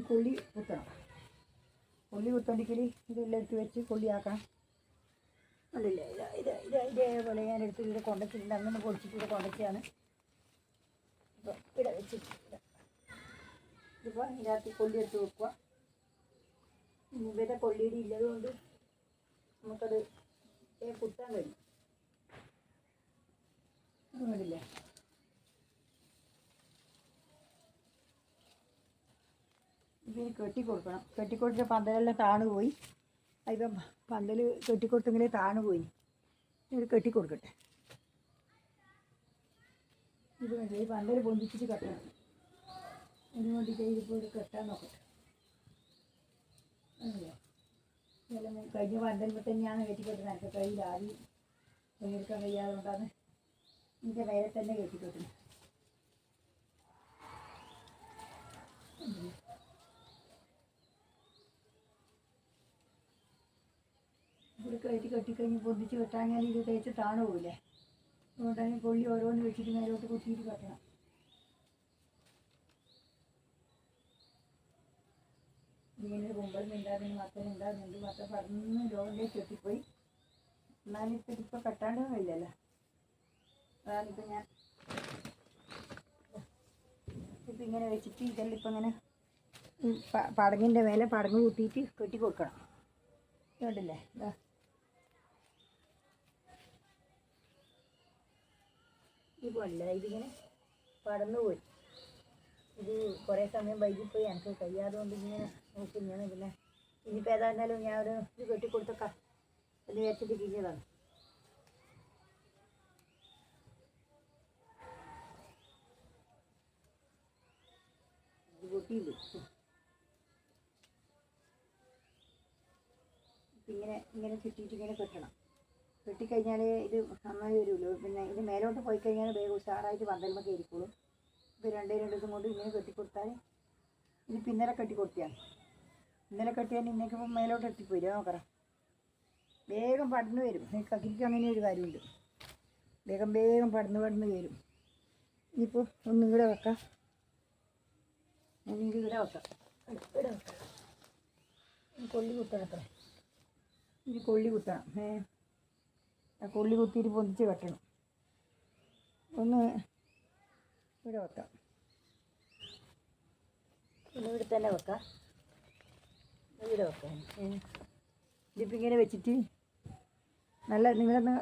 കൊള്ളി കുത്തണം. കൊള്ളി കുത്തണ്ടിക്കൽ ഇതെല്ലാം എടുത്ത് വെച്ച് കൊള്ളിയാക്കണം. അതില്ല ഇതേപോലെ ഞാൻ എടുത്ത് ഇവിടെ കൊണ്ടച്ചിട്ടുണ്ട്. അങ്ങനെ പൊടിച്ചിട്ട് ഇവിടെ കൊണ്ടച്ചാണ് ഇപ്പോൾ ഇവിടെ വെച്ചിട്ട്. ഇതിപ്പോൾ ഇതിനകത്ത് കൊള്ളി എടുത്ത് വെക്കുക. ഇവിടെ കൊള്ളിയുടെ ഇല്ലതുകൊണ്ട് നമുക്കത് കുത്താൻ കഴിയും. അതുകൊണ്ടില്ലേ ഇതിന് കെട്ടിക്കൊടുക്കണം. കെട്ടിക്കൊടുത്ത പന്തലെല്ലാം താണുപോയി. അതിപ്പം പന്തൽ കെട്ടിക്കൊടുത്തെങ്കിലേ താണുപോയി. ഇത് കെട്ടിക്കൊടുക്കട്ടെ. ഇത് വേണ്ടി ഈ പന്തൽ പൊന്തിച്ചിട്ട് കെട്ടണം. അതിന് വേണ്ടിയിട്ട് ഇതിപ്പോൾ ഇത് കെട്ടാൻ നോക്കട്ടെ. അല്ലേ ഇതെല്ലാം കഴിഞ്ഞ പന്തലിപ്പോൾ തന്നെയാണ് കെട്ടിക്കൊട്ടുന്നത്. എനിക്ക് കയ്യിൽ ആദ്യം പണിയെടുക്കാൻ കഴിയാതെ കൊണ്ടാണ് ഇതിൻ്റെ മേലെ തന്നെ കെട്ടിക്കൊട്ടുന്നത്. ഇവിടെ കെട്ടിക്കഴിഞ്ഞ് പൊന്തിച്ച് കെട്ടാഞ്ഞാൽ ഇത് തേച്ച് താണു പോകില്ലേ. അതുകൊണ്ടാണ് കൊള്ളി ഓരോന്ന് വെച്ചിട്ട് മേലോട്ട് കുത്തിയിട്ട് കെട്ടണം. ഇങ്ങനെ കുമ്പളം ഉണ്ടാകുന്ന മത്തൻ ഉണ്ടാകുന്നുണ്ട്. മത്തൻ പറന്ന് ലോകത്തിലേക്ക് കെട്ടിപ്പോയി. എന്നാലും ഇപ്പോൾ കെട്ടാണ്ട് കഴിയില്ലല്ലോ. അതാണിപ്പോൾ ഞാൻ ഇപ്പം ഇങ്ങനെ വെച്ചിട്ട് ഇതെല്ലാം ഇപ്പം ഇങ്ങനെ പടങ്ങിൻ്റെ മേലെ പടങ്ങ് കുത്തിയിട്ട് കെട്ടി കൊടുക്കണം. ഇതുണ്ടല്ലേ ഇതാ ഇതുമല്ല ഇതിങ്ങനെ പടന്നു പോയി. ഇത് കുറേ സമയം വൈകിപ്പോയി. എനിക്ക് കഴിയാതെ കൊണ്ട് ഇങ്ങനെ നോക്കുന്നതാണ്. പിന്നെ ഇനിയിപ്പോൾ ഏതായിരുന്നാലും ഞാൻ ഒരു ഇത് കെട്ടിക്കൊടുത്തേക്കാം എന്ന് വിചാരിച്ചിട്ട് കിഴിഞ്ഞതാണ്. ഇത് പൊട്ടിയില്ല. ഇങ്ങനെ ചുറ്റിയിട്ട് ഇങ്ങനെ കെട്ടണം. കെട്ടിക്കഴിഞ്ഞാൽ ഇത് നന്നായി വരുമല്ലോ. പിന്നെ ഇത് മേലോട്ട് പോയി കഴിഞ്ഞാൽ വേഗം ഉഷാറായിട്ട് പന്തലുമൊക്കെ ഇരിക്കുള്ളൂ. ഇപ്പോൾ രണ്ട് ദിവസം കൊണ്ട് ഇങ്ങനെ കെട്ടിക്കൊടുത്താൽ ഇത് പിന്നലെ കെട്ടിക്കൊടുത്തിയാണ്. ഇന്നലെ കെട്ടിയാൽ ഇന്നേക്കിപ്പോൾ മേലോട്ട് എത്തിപ്പോയില്ല. നോക്കറ വേഗം പടന്ന് വരും. കക്കിരിക്ക് അങ്ങനെ ഒരു കാര്യമുണ്ട്. വേഗം പടന്ന് വരും. ഇനിയിപ്പോൾ ഒന്നും കൂടെ വെക്കാം. ഇവിടെ വെക്കാം. കൊള്ളി കുത്തണത്ര. ഇത് കൊള്ളി കുത്തണം. കൊള്ളി കുത്തിയിട്ട് പൊന്തിച്ച് കെട്ടണം. ഒന്ന് ഇവിടെ വെക്കാം. ഒന്ന് ഇവിടെ തന്നെ വെക്കാം. ഇവിടെ വെക്കാം. ഇതിപ്പോൾ ഇങ്ങനെ വെച്ചിട്ട് നല്ല നിങ്ങളൊന്ന്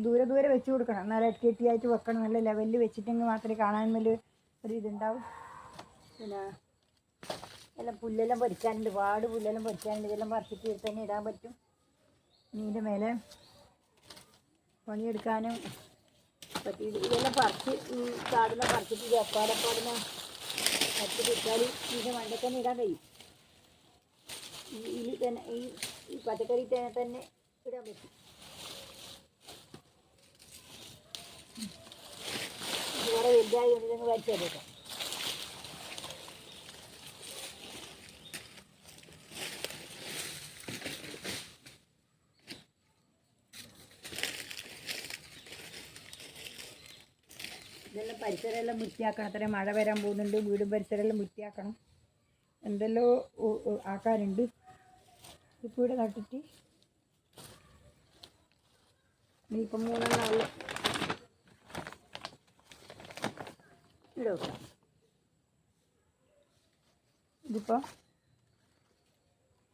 ദൂരെ വെച്ച് കൊടുക്കണം. നല്ല കെട്ടിയായിട്ട് വെക്കണം. നല്ല ലെവലിൽ വെച്ചിട്ടെങ്കിൽ മാത്രമേ കാണാൻ നല്ല ഒരു ഇതുണ്ടാവും. പിന്നെ എല്ലാം പുല്ലെല്ലാം പറിക്കാനുണ്ട്. പാട് പുല്ലെല്ലാം പറിക്കാനുണ്ട്. ഇതെല്ലാം പറിച്ചിട്ട് ഇവിടെ തന്നെ ഇടാൻ പറ്റും. ഇതിൻ്റെ മേലെ പണിയെടുക്കാനും പറ്റി. ഇതെല്ലാം പറിച്ച് ഈ കാടെല്ലാം പറിച്ചിട്ട് ഇത് എപ്പാടപ്പാടിനെ പറിച്ചിട്ട് ഇട്ടാൽ ഇതിൻ്റെ മണ്ടയ്ക്ക് തന്നെ ഇടാൻ കഴിയും. ഇതിൽ തന്നെ ഈ പച്ചക്കറി തന്നെ ഇടാൻ പറ്റും. ഇതുപോലെ വലുതായി കൊണ്ടിരുന്ന് വലിച്ചെടുക്കാം. ഇതെല്ലാം പരിസരമെല്ലാം വൃത്തിയാക്കണം. അത്രയും മഴ വരാൻ പോകുന്നുണ്ട്. വീടും പരിസരമെല്ലാം വൃത്തിയാക്കണം. എന്തെല്ലോ ആക്കാനുണ്ട്. ഇപ്പോൾ ഇവിടെ നട്ടിട്ട് ഇനിയിപ്പം 3 നാളിൽ ഇവിടെ വെക്കാം. ഇതിപ്പോൾ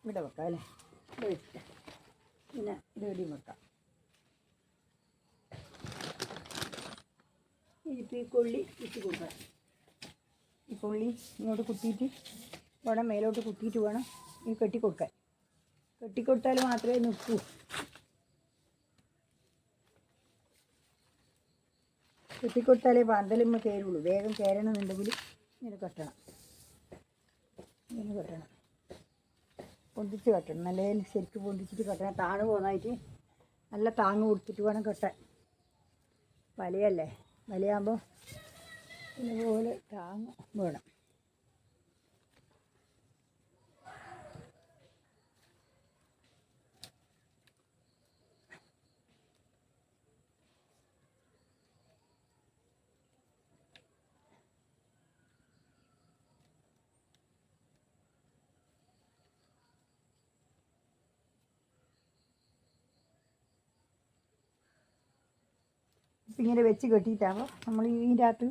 ഇവിടെ വെക്കാം അല്ലേ. ഇവിടെ വെച്ചിട്ട് പിന്നെ ഇത് എവിടെയും വെക്കാം. ഇതിപ്പോൾ ഈ കൊള്ളി ഇട്ട് കൊടുക്കണം. ഈ കൊള്ളി ഇങ്ങോട്ട് കുത്തിയിട്ട് വേണം മേലോട്ട് കുത്തിയിട്ട് വേണം ഈ കെട്ടിക്കൊടുക്കാൻ. കെട്ടിക്കൊടുത്താൽ മാത്രമേ നിൽക്കൂ. കെട്ടിക്കൊടുത്താലേ പന്തലുമ്മ കയറുള്ളൂ. വേഗം കയറണമെന്നുണ്ടെങ്കിൽ ഇങ്ങനെ കെട്ടണം. പൊന്തിച്ച് കെട്ടണം. നല്ല ശരിക്കും പൊന്തിച്ചിട്ട് കെട്ടണം. താണു പോകുന്നതായിട്ട് നല്ല താങ്ങ് കൊടുത്തിട്ട് വേണം കെട്ടാൻ. വലയല്ലേ, വലയാകുമ്പോൾ ഇതുപോലെ താങ്ങ് വേണം. ഇപ്പം ഇങ്ങനെ വെച്ച് കെട്ടിയിട്ടാകുമ്പോൾ നമ്മൾ ഇതിൻ്റെ അകത്ത്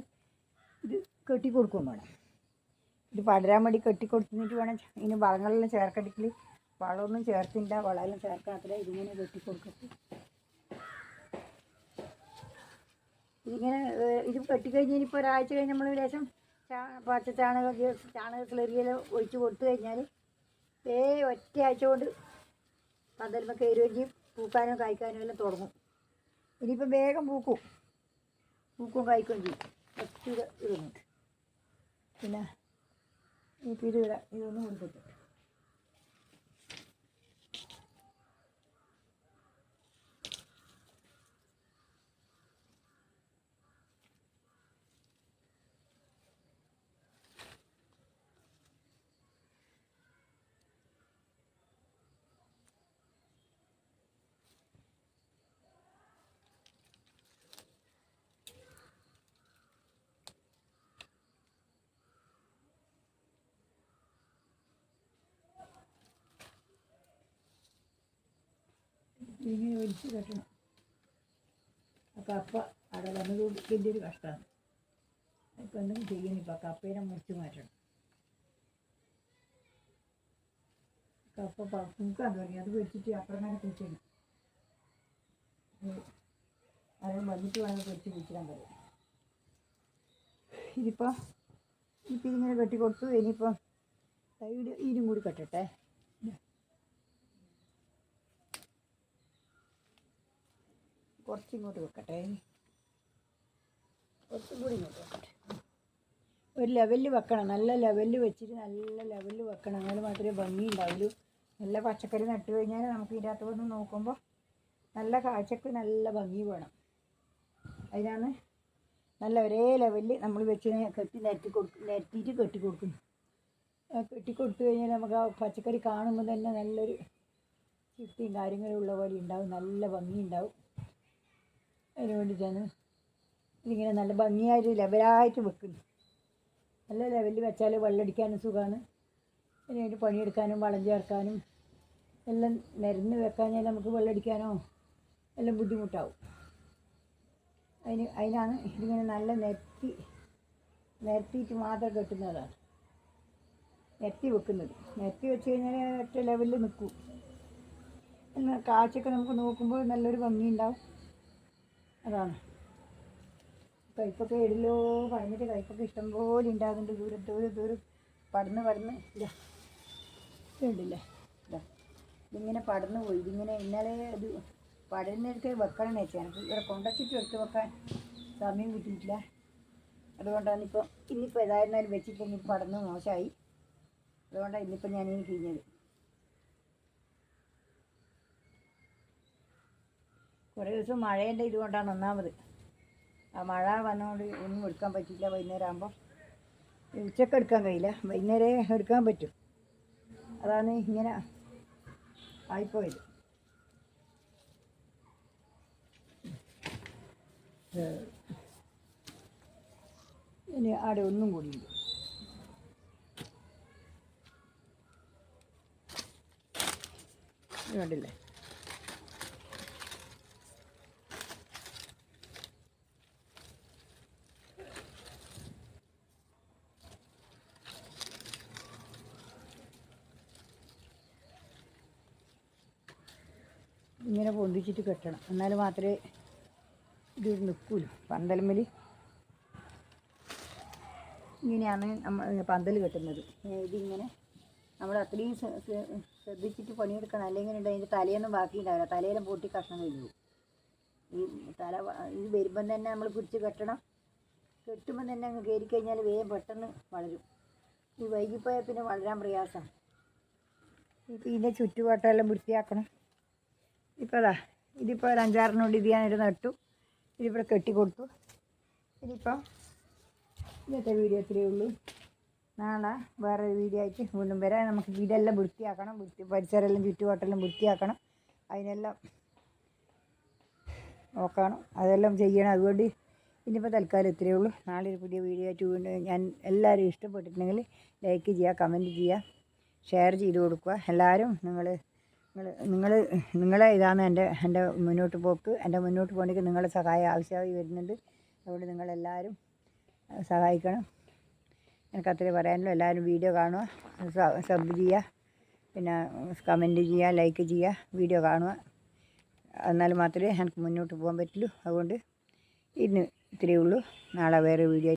ഇത് കെട്ടി കൊടുക്കുകയും വേണം. ഇത് പടരാൻ വേണ്ടി കെട്ടി കൊടുത്തിട്ട് വേണം ഇതിന് വളങ്ങളെല്ലാം ചേർക്കടിക്കൽ. വളമൊന്നും ചേർത്തില്ല, വളമെല്ലാം ചേർക്കാത്തില്ല. ഇതിങ്ങനെ കെട്ടി കൊടുക്കട്ട്. ഇതിങ്ങനെ ഇത് കെട്ടിക്കഴിഞ്ഞ് ഇനിയിപ്പോൾ ഒരാഴ്ച കഴിഞ്ഞ് നമ്മൾ ലേശം പച്ച ചാണക സ്ലറിയെല്ലാം ഒഴിച്ച് കൊടുത്തു കഴിഞ്ഞാൽ ഒറ്റ ആഴ്ച കൊണ്ട് പന്തലുമ്പോൾ കയറുകയും ചെയ്യും. പൂക്കാനോ കായ്ക്കാനോ എല്ലാം തുടങ്ങും. ഇനിയിപ്പോൾ വേഗം പൂക്കും കായ്ക്കുകയും ചെയ്യും. ഒറ്റ ഇടുന്നുണ്ട്. പിന്നെ ഇപ്പം ഇതൊന്നും കൊടുത്തിട്ട് ഇങ്ങനെ വലിച്ച് കെട്ടണം. ആ കപ്പ അവിടെ വന്നത് വലിയ ഒരു കഷ്ടമാണ്. ഇപ്പം എന്തെങ്കിലും ചെയ്യണിപ്പോൾ കപ്പേനെ മുറിച്ച് മാറ്റണം. കപ്പ പൂക്കാൻ തുടങ്ങി. അത് വെച്ചിട്ട് അപ്പുറം തന്നെ കുഴിച്ചിടണം. അത് വന്നിട്ട് വേണം പൊരിച്ച് കുഴിച്ചിടാൻ പറയും. ഇതിപ്പോൾ ഇതിങ്ങനെ കെട്ടി കൊടുത്തു. ഇനിയിപ്പം സൈഡ് ഇരും കൂടി കെട്ടട്ടെ. കുറച്ചിങ്ങോട്ട് വെക്കട്ടെ. കുറച്ചും കൂടി ഇങ്ങോട്ട് വെക്കട്ടെ. ഒരു ലെവലിൽ വെക്കണം. നല്ല ലെവലിൽ വെച്ചിട്ട് നല്ല ലെവലിൽ വെക്കണം. എന്നാൽ മാത്രമേ ഭംഗി ഉണ്ടാവുള്ളൂ. നല്ല പച്ചക്കറി നട്ട് കഴിഞ്ഞാൽ നമുക്ക് ഇതിൻ്റെ അകത്ത് വന്ന് നോക്കുമ്പോൾ നല്ല കാഴ്ചക്ക് നല്ല ഭംഗി വേണം. അതിനാണ് നല്ല ഒരേ ലെവലിൽ നമ്മൾ വെച്ച് നിരത്തിയിട്ട് കെട്ടി കൊടുക്കുന്നു. കെട്ടി കൊടുത്തു കഴിഞ്ഞാൽ നമുക്ക് ആ പച്ചക്കറി കാണുമ്പോൾ തന്നെ നല്ലൊരു ചിട്ടയും കാര്യങ്ങളും ഉള്ള പോലെ ഉണ്ടാവും. നല്ല ഭംഗി ഉണ്ടാവും. അതിന് വേണ്ടിയിട്ടാണ് ഇതിങ്ങനെ നല്ല ഭംഗിയായിട്ട് ലെവലായിട്ട് വെക്കുന്നു. നല്ല ലെവലിൽ വെച്ചാൽ വെള്ളമടിക്കാനും സുഖമാണ്. അതിന് വേണ്ടി പണിയെടുക്കാനും വളം ചേർക്കാനും എല്ലാം നിരന്ന് വെക്കാഞ്ഞാൽ നമുക്ക് വെള്ളമടിക്കാനോ എല്ലാം ബുദ്ധിമുട്ടാവും. അതിനാണ് ഇതിങ്ങനെ നല്ല നിരത്തിയിട്ട് മാത്രം കെട്ടുന്നതാണ്. നിരത്തി വെക്കുന്നത്. നിരത്തി വെച്ച് കഴിഞ്ഞാൽ ഒറ്റ ലെവലിൽ നിൽക്കും. എന്നാൽ കാഴ്ചയൊക്കെ നമുക്ക് നോക്കുമ്പോൾ നല്ലൊരു ഭംഗി ഉണ്ടാവും. അതാണ് കയ്പ്പൊക്കെ എടിലോ പറഞ്ഞിട്ട് കയ്പ്പൊക്കെ ഇഷ്ടംപോലെ ഉണ്ടാകുന്നുണ്ട്. ദൂരം പടന്ന് ഇതുണ്ടല്ലേ. ഇതിങ്ങനെ പടന്ന് പോയി. ഇതിങ്ങനെ ഇന്നലെ ഇത് പടരുന്നെടുത്ത് വെക്കണം എന്ന് വെച്ചാൽ എനിക്ക് ഇവിടെ കൊണ്ടച്ചിട്ട് എടുത്ത് വെക്കാൻ സമയം കിട്ടിയിട്ടില്ല. അതുകൊണ്ടാണ് ഇന്നിപ്പോൾ ഏതായിരുന്നാലും വെച്ചിട്ട് ഇനി പടന്ന് മോശമായി. അതുകൊണ്ടാണ് ഇന്നിപ്പോൾ ഞാനിനി കഴിഞ്ഞത്. കുറേ ദിവസം മഴേൻ്റെ ഇതുകൊണ്ടാണ് ഒന്നാമത്. ആ മഴ വന്നുകൊണ്ട് ഒന്നും എടുക്കാൻ പറ്റില്ല. വൈകുന്നേരം ആകുമ്പോൾ ഉച്ചക്ക് എടുക്കാൻ കഴിയില്ല, വൈകുന്നേരം എടുക്കാൻ പറ്റും. അതാണ് ഇങ്ങനെ ആയിപ്പോയത്. ഇനി അവിടെ ഒന്നും കൂടിയുണ്ട്. കണ്ടില്ലേ? ഇങ്ങനെ പൊന്തിച്ചിട്ട് കെട്ടണം. എന്നാൽ മാത്രമേ ഇത് നിൽക്കൂലൂ. പന്തലുമ്മൽ ഇങ്ങനെയാണ് നമ്മൾ പന്തൽ കെട്ടുന്നത്. ഇതിങ്ങനെ നമ്മൾ അത്രയും ശ്രദ്ധിച്ചിട്ട് പണിയെടുക്കണം. അല്ലെങ്കിൽ ഉണ്ട് അതിൻ്റെ തലയൊന്നും ബാക്കി ഉണ്ടാവില്ല. തലയിലും പൊട്ടി കഷ്ണം കഴിഞ്ഞു. ഈ ഇത് വരുമ്പം തന്നെ നമ്മൾ പിടിച്ച് കെട്ടണം. കെട്ടുമ്പം തന്നെ അങ്ങ് കയറി കഴിഞ്ഞാൽ വേഗം പെട്ടെന്ന് വളരും. ഈ വൈകിപ്പോയാൽ പിന്നെ വളരാൻ പ്രയാസമാണ്. ഇപ്പം ഇതിൻ്റെ ചുറ്റുപാട്ടെല്ലാം വൃത്തിയാക്കണം. ഇപ്പോൾ ഇതിപ്പോൾ ഒരു 5-6 ഇത് ഞാനൊരു നട്ടു. ഇതിവിടെ കെട്ടി കൊടുത്തു. ഇനിയിപ്പം ഇന്നത്തെ വീഡിയോ ഇത്രയേ ഉള്ളൂ. നാളെ വേറെ വീഡിയോ ആയിട്ട് വീണ്ടും വരാം. നമുക്ക് ഇതെല്ലാം വൃത്തിയാക്കണം. പരിസരമെല്ലാം ചുറ്റുപാട്ടെല്ലാം വൃത്തിയാക്കണം. അതിനെല്ലാം നോക്കണം. അതെല്ലാം ചെയ്യണം. അതുകൊണ്ട് ഇനിയിപ്പോൾ തൽക്കാലം ഇത്രയേ ഉള്ളൂ. നാളെ ഒരു പുതിയ വീഡിയോ ആയിട്ട് വീണ്ടും ഞാൻ എല്ലാവരും ഇഷ്ടപ്പെട്ടിട്ടുണ്ടെങ്കിൽ ലൈക്ക് ചെയ്യുക, കമൻറ്റ് ചെയ്യുക, ഷെയർ ചെയ്ത് കൊടുക്കുക. എല്ലാവരും നിങ്ങൾ നിങ്ങളെ ഇതാണ് എൻ്റെ മുന്നോട്ട് പോക്ക്. എൻ്റെ മുന്നോട്ട് പോകണമെങ്കിൽ നിങ്ങളുടെ സഹായം ആവശ്യമായി വരുന്നുണ്ട്. അതുകൊണ്ട് നിങ്ങളെല്ലാവരും സഹായിക്കണം. എനിക്ക് അത്രേ പറയാനുള്ളൂ. എല്ലാവരും വീഡിയോ കാണുക, സബ് ചെയ്യുക, പിന്നെ കമൻറ്റ് ചെയ്യുക, ലൈക്ക് ചെയ്യുക, വീഡിയോ കാണുക. എന്നാൽ മാത്രമേ എനിക്ക് മുന്നോട്ട് പോകാൻ പറ്റുള്ളൂ. അതുകൊണ്ട് ഇന്ന് ഇത്രയേ ഉള്ളൂ. നാളെ വേറെ വീഡിയോ